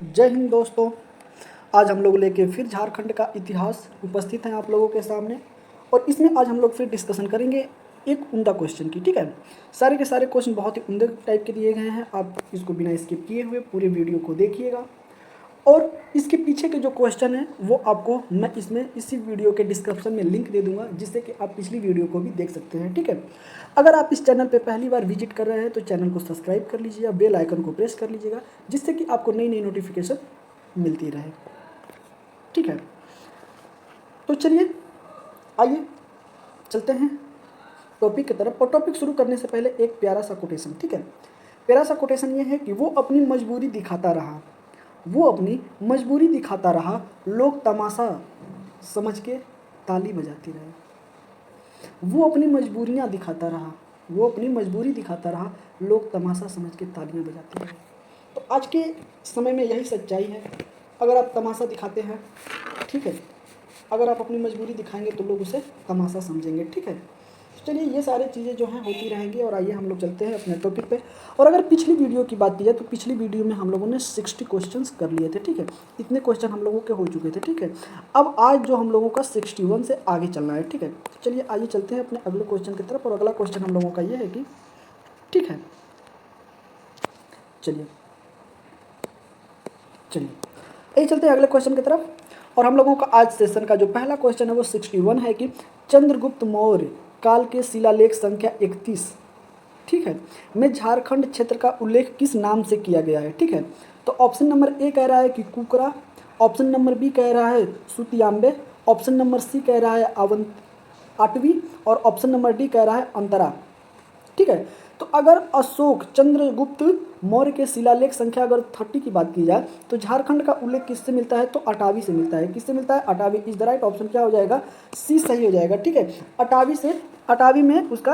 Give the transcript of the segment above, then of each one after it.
जय हिंद दोस्तों। आज हम लोग लेके फिर झारखंड का इतिहास उपस्थित हैं आप लोगों के सामने। और इसमें आज हम लोग फिर डिस्कशन करेंगे एक उम्दा क्वेश्चन की। ठीक है, सारे के सारे क्वेश्चन बहुत ही उम्दे टाइप के दिए गए हैं। आप इसको बिना स्किप किए हुए पूरे वीडियो को देखिएगा। और इसके पीछे के जो क्वेश्चन है वो आपको मैं इसमें इसी वीडियो के डिस्क्रिप्शन में लिंक दे दूंगा, जिससे कि आप पिछली वीडियो को भी देख सकते हैं। ठीक है, अगर आप इस चैनल पे पहली बार विजिट कर रहे हैं तो चैनल को सब्सक्राइब कर लीजिएगा, बेल आइकन को प्रेस कर लीजिएगा, जिससे कि आपको नई नई नोटिफिकेशन मिलती रहे। ठीक है, तो चलिए आइए चलते हैं टॉपिक की तरफ। और टॉपिक शुरू करने से पहले एक प्यारा सा कोटेशन। ठीक है, प्यारा सा कोटेशन ये है कि वो अपनी मजबूरी दिखाता रहा, वो अपनी मजबूरी दिखाता रहा, लोग तमाशा समझ के ताली बजाती रहे। वो अपनी मजबूरियाँ दिखाता रहा, वो अपनी मजबूरी दिखाता रहा, लोग तमाशा समझ के तालियां बजाते रहे। तो आज के समय में यही सच्चाई है। अगर आप तमाशा दिखाते हैं, ठीक है, अगर आप अपनी मजबूरी दिखाएंगे तो लोग उसे तमाशा समझेंगे। ठीक है, तो चलिए ये सारी चीज़ें जो हैं होती रहेंगी। और आइए हम लोग चलते हैं अपने टॉपिक पे। और अगर पिछली वीडियो की बात की जाए तो पिछली वीडियो में हम लोगों ने 60 क्वेश्चंस कर लिए थे। ठीक है, इतने क्वेश्चन हम लोगों के हो चुके थे। ठीक है, अब आज जो हम लोगों का 61 से आगे चलना है। ठीक है, तो चलिए आइए चलते हैं अपने अगले क्वेश्चन की तरफ। और अगला क्वेश्चन हम लोगों का ये है कि ठीक है, चलिए यही चलते हैं अगले क्वेश्चन की तरफ। और हम लोगों का आज सेशन का जो पहला क्वेश्चन है वो 61 है कि चंद्रगुप्त मौर्य काल के शिलालेख संख्या 31, ठीक है, में झारखंड क्षेत्र का उल्लेख किस नाम से किया गया है। ठीक है, तो ऑप्शन नंबर ए कह रहा है कि कुकरा, ऑप्शन नंबर बी कह रहा है सुतियांबे, ऑप्शन नंबर सी कह रहा है आटवी, और ऑप्शन नंबर डी कह रहा है अंतरा। ठीक है, तो अगर अशोक चंद्रगुप्त मौर्य के शिलालेख संख्या अगर 30 की बात की जाए तो झारखंड का उल्लेख किससे मिलता है, तो अटावी से मिलता है। किससे मिलता है, अटावी। इज द राइट ऑप्शन क्या हो जाएगा, सी सही हो जाएगा। ठीक है, अटावी से, अटावी में उसका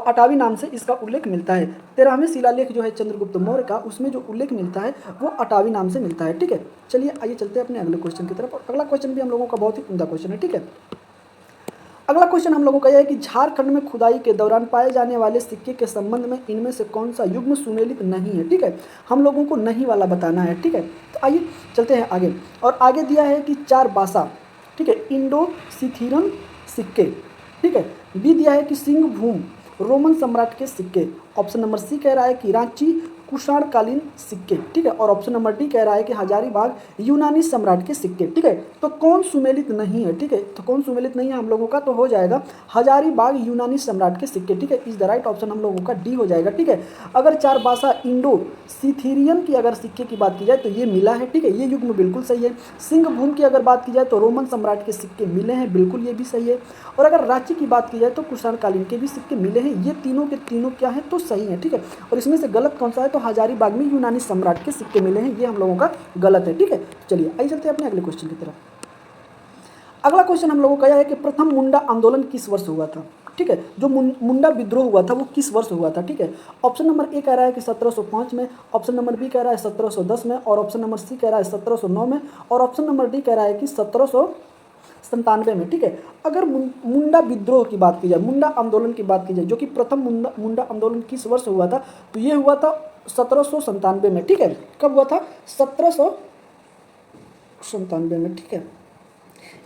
अटावी नाम से इसका उल्लेख मिलता है। 13वें शिलालेख जो है चंद्रगुप्त मौर्य का, उसमें जो उल्लेख मिलता है वो अटावी नाम से मिलता है। ठीक है, चलिए आइए चलते हैं अपने अगले क्वेश्चन की तरफ। और अगला क्वेश्चन भी हम लोगों का बहुत ही उम्दा क्वेश्चन है। ठीक है, अगला क्वेश्चन हम लोगों का यह है कि झारखंड में खुदाई के दौरान पाए जाने वाले सिक्के के संबंध में इनमें से कौन सा युग्म सुमेलित नहीं है। ठीक है, हम लोगों को नहीं वाला बताना है। ठीक है, तो आइए चलते हैं आगे। और आगे दिया है कि चार बासा, ठीक है, इंडो सिथिरन सिक्के। ठीक है, बी दिया है कि सिंह भूम रोमन सम्राट के सिक्के। ऑप्शन नंबर सी कह रहा है कि रांची कुषाणकालीन सिक्के। ठीक है, और ऑप्शन नंबर डी कह रहा है कि हजारीबाग यूनानी सम्राट के सिक्के। ठीक है, तो कौन सुमेलित नहीं है। ठीक है, तो कौन सुमेलित नहीं है हम लोगों का, तो हो जाएगा हजारीबाग यूनानी सम्राट के सिक्के। ठीक है, इज द राइट ऑप्शन हम लोगों का डी हो जाएगा। ठीक है, अगर चार बासा इंडो सिथिरियन की अगर सिक्के की बात की जाए तो ये मिला है। ठीक है, ये युग्म बिल्कुल सही है। सिंह भूम की अगर बात की जाए तो रोमन सम्राट के सिक्के मिले हैं, बिल्कुल ये भी सही है। और अगर रांची की बात की जाए तो कुषाणकालीन के भी सिक्के मिले हैं। ये तीनों के तीनों क्या है, तो सही है। ठीक है, और इसमें से गलत कौन सा है, तो हजारीबाग में यूनानी सम्राट के सिक्के मिले हैं, ये हम लोगों का गलत है। ठीक है, चलिए आइए चलते हैं अपने अगले क्वेश्चन की तरफ। अगला क्वेश्चन हम लोगों का यह है कि प्रथम मुंडा आंदोलन किस वर्ष हुआ था। ठीक है, जो मुंडा विद्रोह हुआ था वो किस वर्ष हुआ था। ठीक है, ऑप्शन नंबर ए कह रहा है कि 1705 में, ऑप्शन नंबर बी कह रहा है 1710 में, और ऑप्शन नंबर सी कह रहा है 1709 में, और ऑप्शन नंबर डी कह रहा है कि 1797 में। ठीक है, अगर मुंडा विद्रोह की बात की जाए, मुंडा आंदोलन की बात की जाए, जो कि प्रथम मुंडा आंदोलन किस वर्ष हुआ था, तो ये हुआ था 1797 में। ठीक है, कब हुआ था, 1797 में। ठीक है,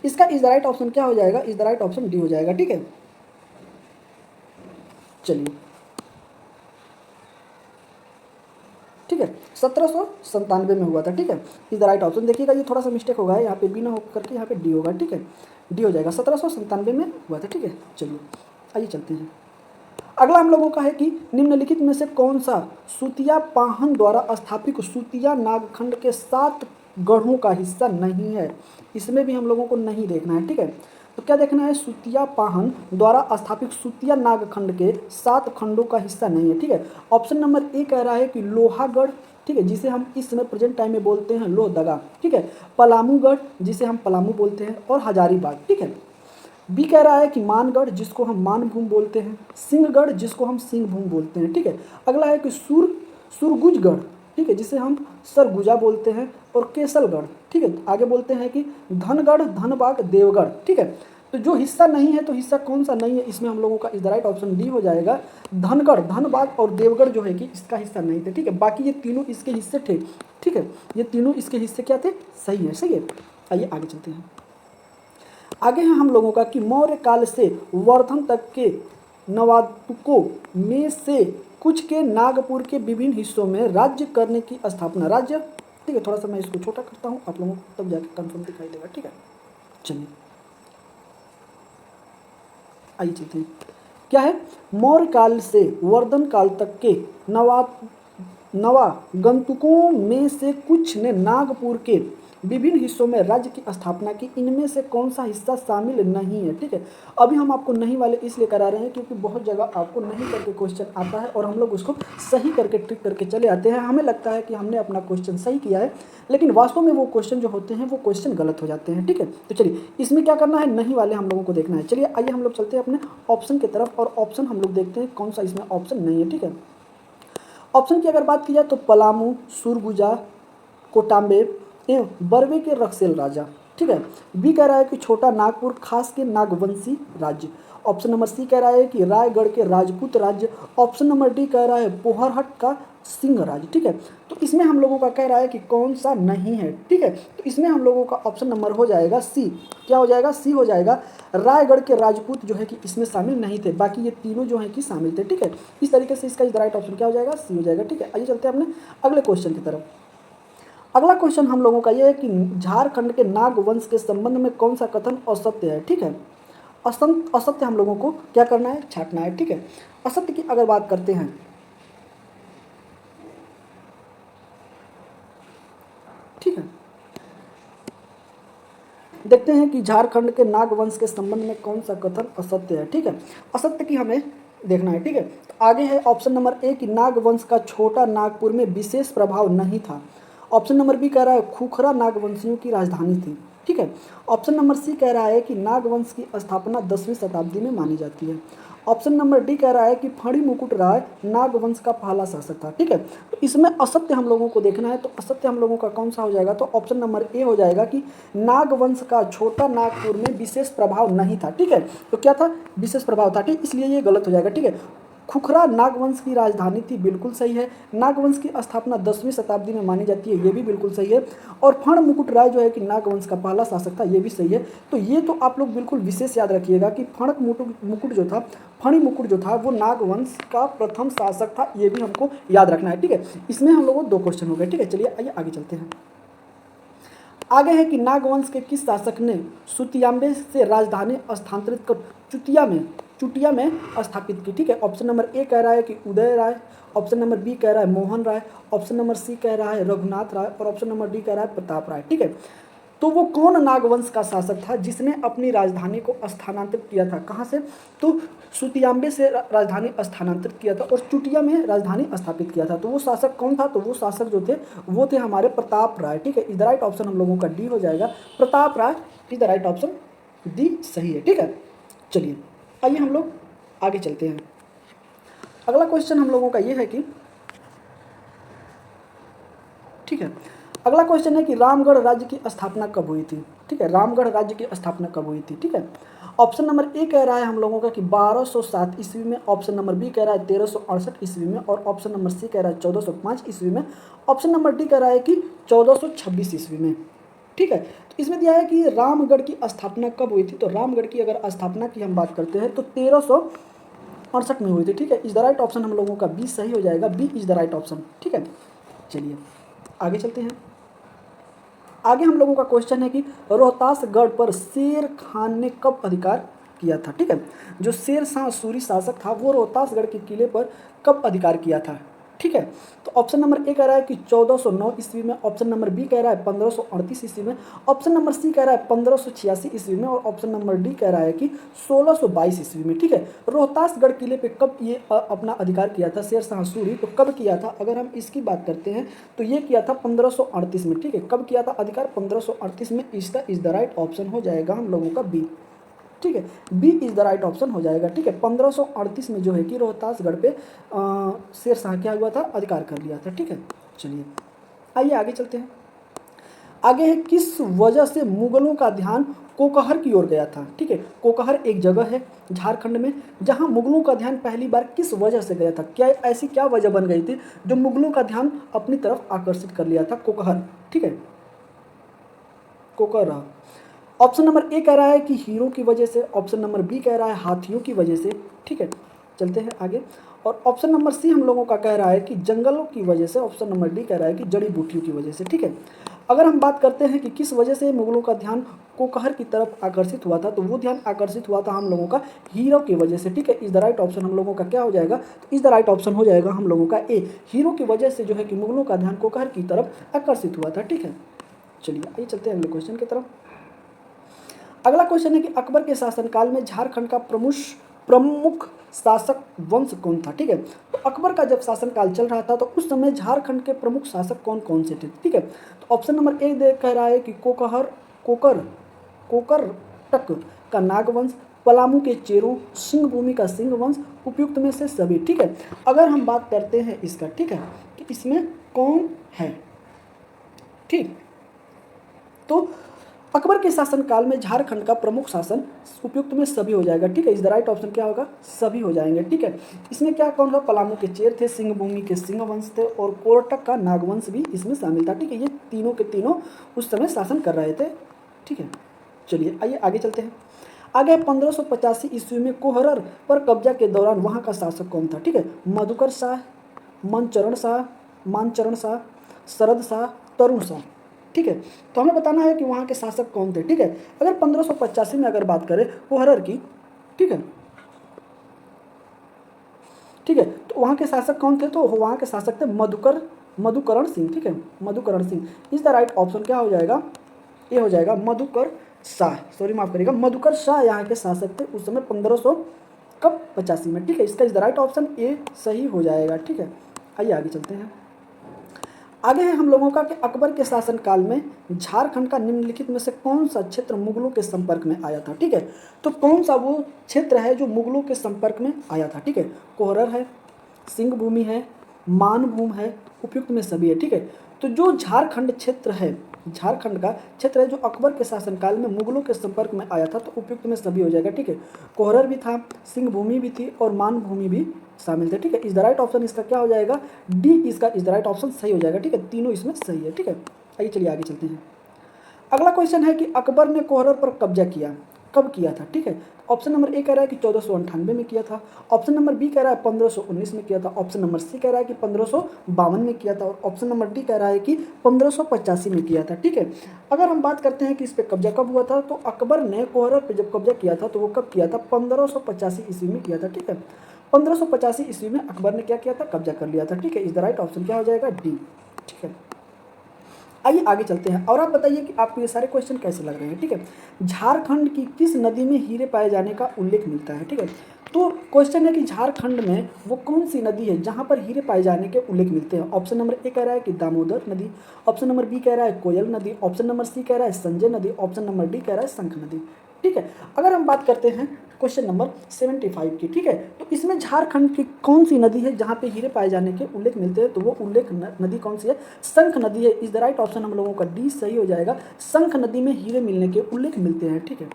इसका इज द राइट ऑप्शन क्या हो जाएगा, is the right option D हो जाएगा। ठीक है, चलिए ठीक है, 1797 में हुआ था। ठीक है, इज द राइट ऑप्शन। देखिएगा ये थोड़ा सा मिस्टेक होगा, यहाँ पे बी ना हो करके यहाँ पे डी होगा। ठीक है, डी हो जाएगा, 1797 में हुआ था। ठीक है, चलिए आइए चलते हैं। अगला हम लोगों का है कि निम्नलिखित में से कौन सा सुतिया पाहन द्वारा स्थापित सुतिया नागखंड के 7 गढ़ों का हिस्सा नहीं है। इसमें भी हम लोगों को नहीं देखना है। ठीक है, तो क्या देखना है, सुतिया पाहन द्वारा स्थापित सुतिया नागखंड के 7 खंडों का हिस्सा नहीं है। ठीक है, ऑप्शन नंबर ए कह रहा है कि लोहागढ़, ठीक है, जिसे हम इस समय प्रेजेंट टाइम में बोलते हैं लोहदगा। ठीक है, पलामूगढ़ जिसे हम पलामू बोलते हैं, और हजारीबाग। ठीक है, बी कह रहा है कि मानगढ़ जिसको हम मानभूम बोलते हैं, सिंहगढ़ जिसको हम सिंहभूम बोलते हैं। ठीक है, अगला है कि सुरगुजगढ़, ठीक है, जिसे हम सरगुजा बोलते हैं, और केसलगढ़। ठीक है, आगे बोलते हैं कि धनगढ़ धनबाद देवगढ़। ठीक है, तो जो हिस्सा नहीं है तो हिस्सा कौन सा नहीं है, इसमें हम लोगों का is the right option D हो जाएगा। धनगढ़, धनबाद और देवगढ़ जो है कि इसका हिस्सा नहीं थे, ठीक है। बाकी ये तीनों इसके हिस्से थे, ठीक है, ये तीनों इसके हिस्से क्या थे, सही है, सही है। आइए आगे चलते हैं। आगे है हम लोगों का कि मौर्य काल से वर्धन तक के नवातुकों में से कुछ के नागपुर के विभिन्न हिस्सों में राज्य करने की स्थापना, राज्य, ठीक है, थोड़ा सा मैं इसको छोटा करता हूँ आप लोगों को, तब जाके कंफर्म दिखाई देगा, ठीक है। चलिए आइए चलते हैं। क्या है, मौर्य काल से वर्धन काल तक के नवागंतुकों में से कुछ ने नागपुर के विभिन्न हिस्सों में राज्य की स्थापना की, इनमें से कौन सा हिस्सा शामिल नहीं है, ठीक है। अभी हम आपको नहीं वाले इसलिए करा रहे हैं क्योंकि बहुत जगह आपको नहीं करके क्वेश्चन आता है और हम लोग उसको सही करके ट्रिक करके चले आते हैं। हमें लगता है कि हमने अपना क्वेश्चन सही किया है, लेकिन वास्तव में वो क्वेश्चन जो होते हैं वो क्वेश्चन गलत हो जाते हैं, ठीक है। तो चलिए इसमें क्या करना है, नहीं वाले हम लोगों को देखना है। चलिए आइए हम लोग चलते हैं अपने ऑप्शन की तरफ और ऑप्शन हम लोग देखते हैं कौन सा इसमें ऑप्शन नहीं है, ठीक है। ऑप्शन की अगर बात की जाए तो पलामू, सुरगुजा, कोटाम्बे एवं बरवे के रक्सेल राजा, ठीक है। बी कह रहा है कि छोटा नागपुर खास के नागवंशी राज्य। ऑप्शन नंबर सी कह रहा है कि रायगढ़ के राजपूत राज्य। ऑप्शन नंबर डी कह रहा है पोहरहट का सिंह राज्य, ठीक है। तो इसमें हम लोगों का कह रहा है कि कौन सा नहीं है, ठीक है। तो इसमें हम लोगों का ऑप्शन नंबर हो जाएगा सी। क्या हो जाएगा, सी हो जाएगा। रायगढ़ के राजपूत जो है कि इसमें शामिल नहीं थे, बाकी ये तीनों जो है कि शामिल थे, ठीक है। इस तरीके से इसका राइट ऑप्शन क्या हो जाएगा, सी हो जाएगा, ठीक है। आइए चलते हैं अपने अगले क्वेश्चन की तरफ। अगला क्वेश्चन हम लोगों का यह है कि झारखंड के नाग वंश के संबंध में कौन सा कथन असत्य है, ठीक है। असत्य हम लोगों को क्या करना है, छांटना है, ठीक है। असत्य की अगर बात करते हैं, ठीक है, देखते हैं कि झारखंड के नाग वंश के संबंध में कौन सा कथन असत्य है, ठीक है। असत्य की हमें देखना है, ठीक है। तो आगे है ऑप्शन नंबर ए कि नाग वंश का छोटा नागपुर में विशेष प्रभाव नहीं था। ऑप्शन नंबर बी कह रहा है खुखरा नागवंशियों की राजधानी थी, ठीक है। ऑप्शन नंबर सी कह रहा है कि नागवंश की स्थापना 10वीं शताब्दी में मानी जाती है। ऑप्शन नंबर डी कह रहा है कि फणी मुकुट राय नागवंश का पहला शासक था, ठीक है। तो इसमें असत्य हम लोगों को देखना है, तो असत्य हम लोगों का कौन सा हो जाएगा, तो ऑप्शन नंबर ए हो जाएगा कि नागवंश का छोटा नागपुर में विशेष प्रभाव नहीं था, ठीक है। तो क्या था, विशेष प्रभाव था, ठीक, इसलिए ये गलत हो जाएगा, ठीक है। खुखरा नागवंश की राजधानी थी, बिल्कुल सही है। नागवंश की स्थापना 10वीं शताब्दी में मानी जाती है, ये भी बिल्कुल सही है। और फण मुकुट राय जो है कि नागवंश का पहला शासक था, ये भी सही है। तो ये तो आप लोग बिल्कुल विशेष याद रखिएगा कि मुकुट जो था, फणी मुकुट जो था वो नागवंश का प्रथम शासक था, ये भी हमको याद रखना है, ठीक है। इसमें हम लोगों को 2 क्वेश्चन हो गए, ठीक है। चलिए आइए आगे चलते हैं। आगे है कि नागवंश के किस शासक ने सुतियांबे से राजधानी स्थानांतरित कर चुटिया में स्थापित की, ठीक है। ऑप्शन नंबर ए कह रहा है कि उदय राय। ऑप्शन नंबर बी कह रहा है Mohan Roy. Option number C कह रहा है रघुनाथ राय और ऑप्शन नंबर डी कह रहा है प्रताप राय, ठीक है। तो वो कौन नागवंश का शासक था जिसने अपनी राजधानी को स्थानांतरित किया था, कहाँ से, तो सुतियांबे से राजधानी स्थानांतरित किया था और चुटिया में राजधानी स्थापित किया था। तो वो शासक कौन था, तो वो शासक जो थे वो थे हमारे प्रताप राय, ठीक है। इज द राइट ऑप्शन हम लोगों का डी हो जाएगा, Pratap Rai is the right option, D सही है, ठीक है। चलिए आइए हम लोग आगे चलते हैं। अगला क्वेश्चन हम लोगों का ये है कि, ठीक है, अगला क्वेश्चन है कि रामगढ़ राज्य की स्थापना कब हुई थी, ठीक है। रामगढ़ राज्य की स्थापना कब हुई थी, ठीक है। ऑप्शन नंबर ए कह रहा है हम लोगों का कि 1207 ईस्वी में। ऑप्शन नंबर बी कह रहा है 1368 ईस्वी में और ऑप्शन नंबर सी कह रहा है 1405 ईस्वी में। ऑप्शन नंबर डी कह रहा है कि 1426 ईस्वी में, ठीक है। तो इसमें दिया है कि रामगढ़ की स्थापना कब हुई थी। तो रामगढ़ की अगर स्थापना की हम बात करते हैं तो 1368 में हुई थी, ठीक है। इज द राइट ऑप्शन हम लोगों का बी सही हो जाएगा, B is the right option, ठीक है। चलिए आगे चलते हैं। आगे हम लोगों का क्वेश्चन है कि रोहतासगढ़ पर शेर खान ने कब अधिकार किया था, ठीक है। जो शेर शाह सूरी शासक था वो रोहतासगढ़ के किले पर कब अधिकार किया था, ठीक है। तो ऑप्शन नंबर ए कह रहा है कि 1409 ईस्वी में। ऑप्शन नंबर बी कह रहा है 1538 ईस्वी में। ऑप्शन नंबर सी कह रहा है 1586 ईस्वी में और ऑप्शन नंबर डी कह रहा है कि 1622 ईस्वी में, ठीक है। रोहतासगढ़ किले पे कब ये अपना अधिकार किया था शेर शाह सूरी, तो कब किया था, अगर हम इसकी बात करते हैं तो ये किया था 1538 में, ठीक है। कब किया था अधिकार, 1538 में। इसका इज द राइट ऑप्शन हो जाएगा हम लोगों का बी, ठीक है। B is the right option हो जाएगा, ठीक है। 1538 में जो है कि रोहतासगढ़ पे शेर शाह क्या हुआ था, अधिकार कर लिया था, ठीक है। चलिए आइए आगे चलते हैं। आगे है किस वजह से मुगलों का ध्यान कोकहर की ओर गया था। ठीक है, कोकहर एक जगह है झारखंड में जहां मुगलों का ध्यान पहली बार किस वजह से गया था, क्या ऐसी क्या वजह बन गई थी जो मुगलों का ध्यान अपनी तरफ आकर्षित कर लिया था, कोकहर। ठीक है, कोकहर। ऑप्शन नंबर ए कह रहा है कि हीरो की वजह से, ऑप्शन नंबर बी कह रहा है हाथियों की वजह से। ठीक है, चलते हैं आगे। और ऑप्शन नंबर सी हम लोगों का कह रहा है कि जंगलों की वजह से, ऑप्शन नंबर डी कह रहा है कि जड़ी बूटियों की वजह से। ठीक है, अगर हम बात करते हैं कि किस वजह से मुगलों का ध्यान कोकहर की तरफ आकर्षित हुआ था, तो वो ध्यान आकर्षित हुआ था हम लोगों का हीरो की वजह से। ठीक है, इज द राइट ऑप्शन हम लोगों का क्या हो जाएगा, तो इज द राइट ऑप्शन हो जाएगा हम लोगों का ए, हीरो की वजह से जो है कि मुगलों का ध्यान कोकहर की तरफ आकर्षित हुआ था। ठीक है, चलिए आइए चलते हैं अगले क्वेश्चन की तरफ। अगला क्वेश्चन है कि अकबर के शासनकाल में झारखंड का प्रमुख शासक वंश कौन था। ठीक है, तो अकबर का जब शासनकाल चल रहा था तो उस समय झारखंड के प्रमुख शासक कौन कौन से थे। ठीक है, तो ऑप्शन नंबर ए कह रहा है कि कोकरटक का नागवंश, पलामू के चेरों, सिंहभूमि का सिंह वंश, उपयुक्त में से सभी। ठीक है, अगर हम बात करते हैं इसका, ठीक है, कि इसमें कौन है, ठीक, तो अकबर के शासनकाल में झारखंड का प्रमुख शासन उपयुक्त में सभी हो जाएगा। ठीक है, इस द राइट ऑप्शन क्या होगा, सभी हो जाएंगे। ठीक है, इसमें क्या कौन था, पलामू के चेर थे, सिंहभूमि के सिंह वंश थे और कोरटक का नागवंश भी इसमें शामिल था। ठीक है, ये तीनों के तीनों उस समय शासन कर रहे थे। ठीक है, चलिए आइए आगे चलते हैं। आगे 1585 ईस्वी में कोहरर पर कब्जा के दौरान वहाँ का शासक कौन था। ठीक है, मधुकर शाह, मानचरण शाह, शरद शाह, तरुण शाह। ठीक है, तो हमें बताना है कि वहाँ के शासक कौन थे। ठीक है, अगर 1585 में अगर बात करें कोहरर की, ठीक है, ठीक है, तो वहाँ के शासक कौन थे, तो वहाँ के शासक थे मधुकरण सिंह। ठीक है, Madhukaran Singh. Is the right option क्या हो जाएगा, ये हो जाएगा मधुकर शाह, सॉरी माफ करिएगा, मधुकर शाह यहाँ के शासक थे उस समय 1585 में। ठीक है, इसका is the right option A सही हो जाएगा। ठीक है, आइए आगे चलते हैं। आगे है हम लोगों का कि अकबर के शासनकाल में झारखंड का निम्नलिखित में से कौन सा क्षेत्र मुगलों के संपर्क में आया था। ठीक है, तो कौन सा वो क्षेत्र है जो मुगलों के संपर्क में आया था। ठीक है, कोहरर है, सिंहभूमि है, मानभूम है, उपयुक्त में सभी है। ठीक है, तो जो झारखंड क्षेत्र है, झारखंड का क्षेत्र है जो अकबर के शासनकाल में मुगलों के संपर्क में आया था, तो उपयुक्त में सभी हो जाएगा। ठीक है, कोहरर भी था, सिंहभूमि भी थी और मानभूमि भी शामिल थे। ठीक है, इस द राइट ऑप्शन इसका क्या हो जाएगा, डी, इसका इस द राइट ऑप्शन सही हो जाएगा। ठीक है, तीनों इसमें सही है। ठीक है, आइए चलिए आगे चलते हैं। अगला क्वेश्चन है कि अकबर ने कोहरर पर कब्जा किया, कब किया था। ठीक है, ऑप्शन नंबर ए कह रहा है कि 1498 में किया था, ऑप्शन नंबर बी कह रहा है 1519 में किया था, ऑप्शन नंबर सी कह रहा है कि 1552 में किया था और ऑप्शन नंबर डी कह रहा है कि 1585 में किया था। ठीक है, अगर हम बात करते हैं कि इस पर कब्जा कब हुआ था, तो अकबर ने कोहरर पर जब कब्जा किया था तो वो कब किया था, 1585 ईस्वी में किया था। ठीक है, 1585 ईस्वी में अकबर ने क्या किया था, कब्जा कर लिया था। ठीक है, इस द राइट ऑप्शन क्या हो जाएगा, डी। ठीक है, आइए आगे चलते हैं और आप बताइए कि आपको ये सारे क्वेश्चन कैसे लग रहे हैं। ठीक है, झारखंड की किस नदी में हीरे पाए जाने का उल्लेख मिलता है। ठीक है, तो क्वेश्चन है कि झारखंड में वो कौन सी नदी है जहां पर हीरे पाए जाने के उल्लेख मिलते हैं। ऑप्शन नंबर ए कह रहा है कि दामोदर नदी, ऑप्शन नंबर बी कह रहा है कोयल नदी, ऑप्शन नंबर सी कह रहा है संजय नदी, ऑप्शन नंबर डी कह रहा है शंख नदी। ठीक है, अगर हम बात करते हैं क्वेश्चन नंबर 75 की, ठीक है, तो इसमें झारखंड की कौन सी नदी है जहाँ पे हीरे पाए जाने के उल्लेख मिलते हैं, तो वो उल्लेख नदी कौन सी है, शंख नदी है। इज द राइट ऑप्शन हम लोगों का डी सही हो जाएगा, शंख नदी में हीरे मिलने के उल्लेख मिलते हैं। ठीक है,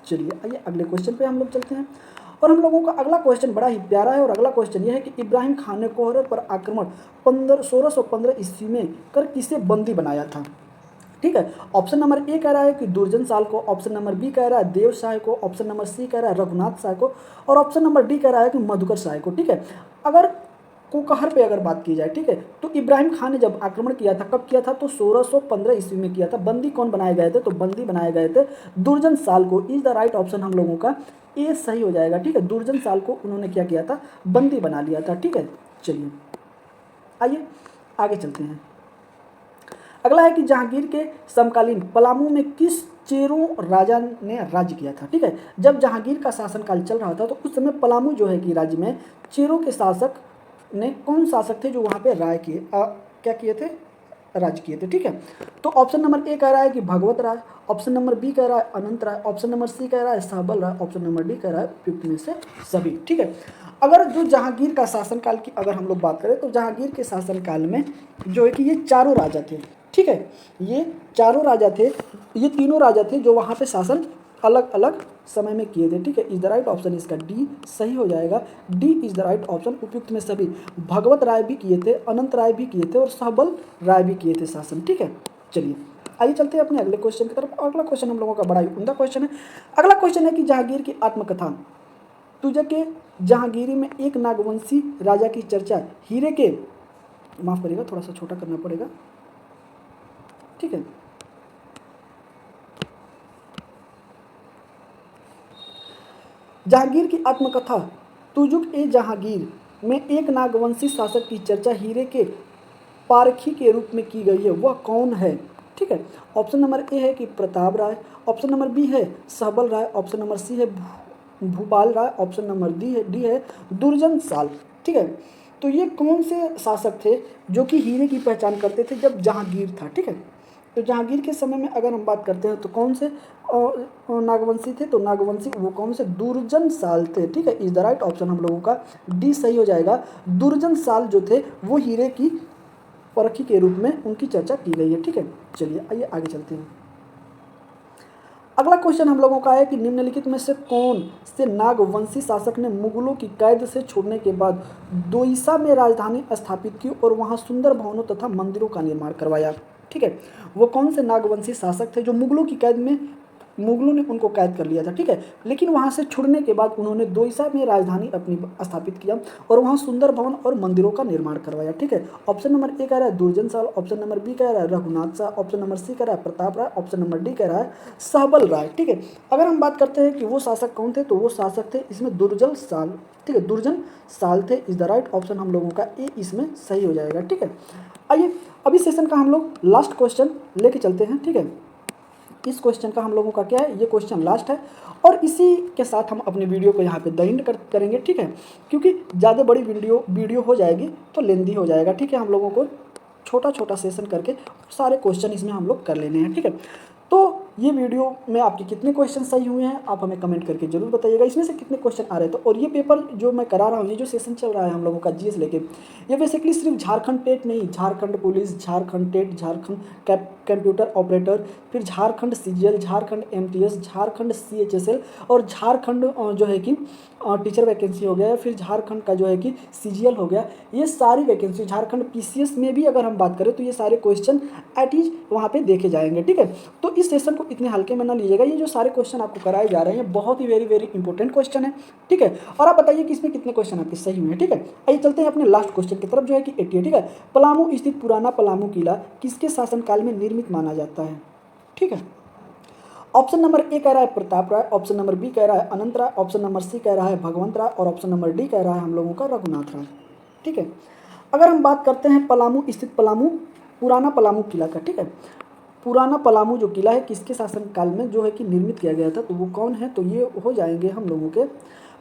चलिए आइए अगले क्वेश्चन पे हम लोग चलते हैं और हम लोगों का अगला क्वेश्चन बड़ा ही प्यारा है और अगला क्वेश्चन यह है कि इब्राहिम खान ने कोहरर पर आक्रमण 1615 ईस्वी में कर किसे बंदी बनाया था। ठीक है, ऑप्शन नंबर ए कह रहा है कि दुर्जन साल को, ऑप्शन नंबर बी कह रहा है देव शाह को, ऑप्शन नंबर सी कह रहा है रघुनाथ शाह को और ऑप्शन नंबर डी कह रहा है कि मधुकर शाह को। ठीक है, अगर कोकहर पे अगर बात की जाए, ठीक है, तो इब्राहिम खान ने जब आक्रमण किया था, कब किया था, तो 1615 ईस्वी में किया था। बंदी कौन बनाए गए थे, तो बंदी बनाए गए थे दुर्जन साल को। इज द राइट ऑप्शन हम लोगों का ए सही हो जाएगा। ठीक है, दुर्जन साल को उन्होंने क्या किया था, बंदी बना लिया था। ठीक है, चलिए आइए आगे चलते हैं। अगला है कि जहांगीर के समकालीन पलामू में किस चेरों राजा ने राज्य किया था। ठीक है, जब जहांगीर का शासनकाल चल रहा था तो उस समय पलामू जो है कि राज्य में चेरों के शासक ने, कौन शासक थे जो वहाँ पे राय किए, क्या किए थे, राज्य किए थे। ठीक है, तो ऑप्शन नंबर ए कह रहा है कि भगवत राय, ऑप्शन नंबर बी कह रहा है अनंत राय, ऑप्शन नंबर सी कह रहा है सहबल राय, ऑप्शन नंबर डी कह रहा है उपयुक्त में से सभी। ठीक है, अगर जो जहांगीर का शासनकाल की अगर हम लोग बात करें तो जहांगीर के शासनकाल में जो है कि ये चारों राजा थे। ठीक है। ये चारों राजा थे, ये तीनों राजा थे जो वहाँ पे शासन अलग अलग समय में किए थे। ठीक है, इज द राइट ऑप्शन इसका डी सही हो जाएगा। D is the right option. उपयुक्त में सभी भगवत राय भी किए थे, अनंत राय भी किए थे और सहबल राय भी किए थे शासन। ठीक है, चलिए आइए चलते हैं अपने अगले क्वेश्चन की तरफ। अगला क्वेश्चन हम लोगों का बड़ा ही उम्दा क्वेश्चन है। अगला क्वेश्चन है कि जहांगीर की आत्मकथा तुझे के जहांगीरी में एक नागवंशी राजा की चर्चा हीरे के, माफ करिएगा थोड़ा सा छोटा करना पड़ेगा, ठीक है। जहांगीर की आत्मकथा तुजुक ए जहांगीर में एक नागवंशी शासक की चर्चा हीरे के पारखी के रूप में की गई है, वह कौन है? ठीक है, ऑप्शन नंबर ए है कि Pratap Rai, option number B है सहबल राय, ऑप्शन नंबर सी है भूपाल राय, ऑप्शन नंबर डी है दुर्जन साल। ठीक है, तो ये कौन से शासक थे जो कि हीरे की पहचान करते थे जब जहांगीर था? ठीक है, तो जहांगीर के समय में अगर हम बात करते हैं तो कौन से नागवंशी थे? तो नागवंशी वो कौन से? दुर्जन साल थे। ठीक है, इज द राइट ऑप्शन हम लोगों का डी सही हो जाएगा। दुर्जन साल जो थे वो हीरे की परखी के रूप में उनकी चर्चा की गई है। ठीक है, चलिए आइए आगे चलते हैं। अगला क्वेश्चन हम लोगों का है कि निम्नलिखित में से कौन से नागवंशी शासक ने मुगलों की कैद से छोड़ने के बाद दोईसा में राजधानी स्थापित की और वहां सुंदर भवनों तथा मंदिरों का निर्माण करवाया? ठीक है, वो कौन से नागवंशी शासक थे जो मुगलों की कैद में, मुगलों ने उनको कैद कर लिया था? ठीक है, लेकिन वहाँ से छुड़ने के बाद उन्होंने दोईसा में राजधानी अपनी स्थापित किया और वहाँ सुंदर भवन और मंदिरों का निर्माण करवाया। ठीक है, ऑप्शन नंबर ए कह रहा है दुर्जन साल, ऑप्शन नंबर बी कह रहा है Raghunath Shah, option number C कह रहा है Pratap Rai, option number D कह रहा है सहबल राय। ठीक है, अगर हम बात करते हैं कि वो शासक कौन थे, तो वो शासक थे इसमें दुर्जन साल। ठीक है, दुर्जन साल थे, इज द राइट ऑप्शन हम लोगों का ए इसमें सही हो जाएगा। ठीक है, आइए अभी सेशन का हम लोग लास्ट क्वेश्चन लेके चलते हैं। ठीक है, इस क्वेश्चन का हम लोगों का क्या है, ये क्वेश्चन लास्ट है और इसी के साथ हम अपने वीडियो को यहाँ पे द एंड करेंगे। ठीक है, क्योंकि ज़्यादा बड़ी वीडियो हो जाएगी तो लेंदी हो जाएगा। ठीक है, हम लोगों को छोटा छोटा सेशन करके सारे क्वेश्चन इसमें हम लोग कर लेने हैं। ठीक है, तो ये वीडियो में आपके कितने क्वेश्चन सही हुए हैं आप हमें कमेंट करके जरूर बताइएगा। इसमें से कितने क्वेश्चन आ रहे हैं। तो और ये पेपर जो मैं करा रहा हूँ, ये जो सेशन चल रहा है हम लोगों का जीएस लेके, ये बेसिकली सिर्फ झारखंड टेट नहीं, Jharkhand police, Jharkhand TET, Jharkhand computer operator, फिर Jharkhand CGL, Jharkhand MTS, Jharkhand CHSL और झारखंड जो है कि टीचर वैकेंसी हो गया, फिर झारखंड का जो है कि सीजीएल हो गया, ये सारी वैकेंसी, झारखंड पीसीएस में भी अगर हम बात करें तो ये सारे क्वेश्चन एट इज वहाँ पे देखे जाएंगे। ठीक है, तो इस सेशन को इतने हल्के में ना लीजिएगा। ये जो सारे क्वेश्चन आपको कराए जा रहे हैं बहुत ही वेरी इंपॉर्टेंट क्वेश्चन है। ठीक है, और आप बताइए कि इसमें कितने क्वेश्चन आपके सही हुए हैं। ठीक है, आइए चलते हैं अपने लास्ट क्वेश्चन की तरफ जो है कि 88। ठीक है, पलामू स्थित पुराना पलामू किला किसके शासनकाल में निर्मित माना जाता है? ठीक है, ऑप्शन नंबर ए कह रहा है Pratap Rai, option number B कह रहा है अनंत राय, ऑप्शन नंबर सी कह रहा है भगवंत राय और ऑप्शन नंबर डी कह रहा है हम लोगों का रघुनाथ राय। ठीक है, अगर हम बात करते हैं पलामू स्थित पलामू पुराना पलामू किला का, ठीक है, पुराना पलामू जो किला है किसके शासनकाल में जो है कि निर्मित किया गया था, तो वो कौन है? तो ये हो जाएंगे हम लोगों के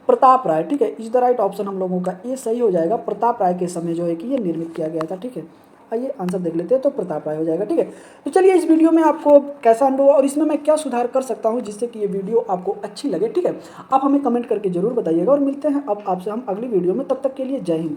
प्रताप राय। ठीक है, इज द राइट ऑप्शन हम लोगों का ये सही हो जाएगा। प्रताप राय के समय जो है कि ये निर्मित किया गया था। ठीक है, आइए आंसर देख लेते हैं, तो प्रताप राय हो जाएगा। ठीक है, तो चलिए इस वीडियो में आपको कैसा अनुभव और इसमें मैं क्या सुधार कर सकता हूं जिससे कि ये वीडियो आपको अच्छी लगे। ठीक है, आप हमें कमेंट करके जरूर बताइएगा और मिलते हैं अब आपसे हम अगली वीडियो में। तब तक के लिए जय हिंद।